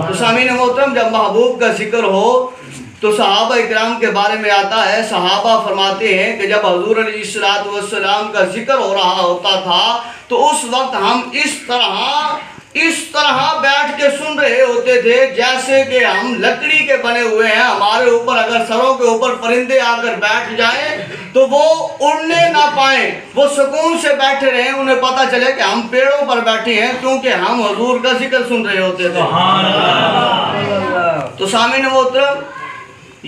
تو سامعین محترم، جب محبوب کا ذکر ہو تو صحابہ اکرام کے بارے میں آتا ہے، صحابہ فرماتے ہیں کہ جب حضور علیہ السلام کا ذکر ہو رہا ہوتا تھا تو اس وقت ہم اس طرح بیٹھ کے سن رہے ہوتے تھے جیسے کہ ہم لکڑی کے بنے ہوئے ہیں، ہمارے اوپر اگر سروں کے اوپر پرندے آ کر بیٹھ جائیں تو وہ اڑنے نہ پائیں، وہ سکون سے بیٹھے رہیں، انہیں پتہ چلے کہ ہم پیڑوں پر بیٹھے ہیں کیونکہ ہم حضور کا ذکر سن رہے ہوتے تھے۔ تو سامعین محترم،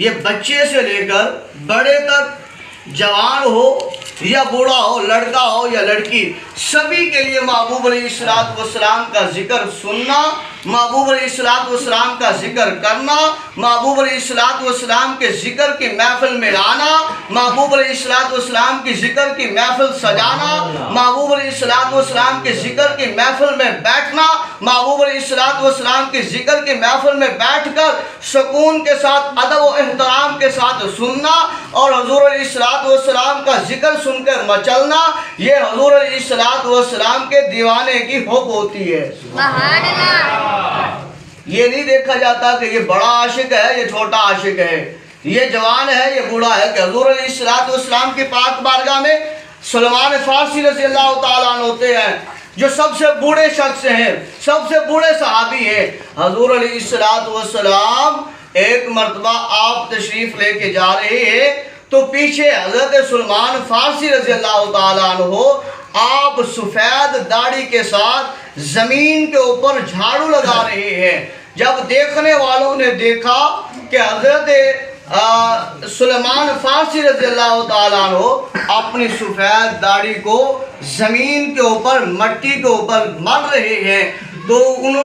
یہ بچے سے لے کر بڑے تک، جوان ہو یا بوڑھا ہو، لڑکا ہو یا لڑکی، سبھی کے لیے محبوب علیہ السلام کا ذکر سننا، محبوب علیہ السلام کا ذکر کرنا، محبوب علیہ السلام کے ذکر کی محفل میں آنا، محبوب علیہ السلام کی ذکر کی محفل سجانا، محبوب علیہ السلام کے ذکر کی محفل میں بیٹھنا، محبوب علیہ السلام کی ذکر کی محفل میں بیٹھ کر سکون کے ساتھ، ادب و احترام کے ساتھ سننا اور حضور علیہ السلام کا ذکر سن کر مچلنا، یہ حضور علیہ السلام کے دیوانے کی حب ہوتی ہے۔ سبحان اللہ۔ یہ نہیں دیکھا جاتا کہ یہ بڑا عاشق ہے، یہ چھوٹا عاشق ہے، یہ جوان ہے، یہ بوڑھا ہے، کہ حضور علیہ السلام کی پاک بارگاہ میں سلمان فارسی رضی اللہ تعالیٰ عنہ ہوتے ہیں جو سب سے بوڑھے شخص ہیں، سب سے بوڑھے صحابی ہیں۔ حضور علیہ السلام ایک مرتبہ آپ تشریف لے کے جا رہے ہیں تو پیچھے حضرت سلمان فارسی رضی اللہ تعالیٰ عنہ آپ سفید داڑھی کے ساتھ زمین کے اوپر جھاڑو لگا رہے ہیں۔ جب دیکھنے والوں نے دیکھا کہ حضرت سلمان فارسی رضی اللہ تعالیٰ عنہ اپنی سفید داڑھی کو زمین کے اوپر، مٹی کے اوپر مل رہے ہیں تو انہوں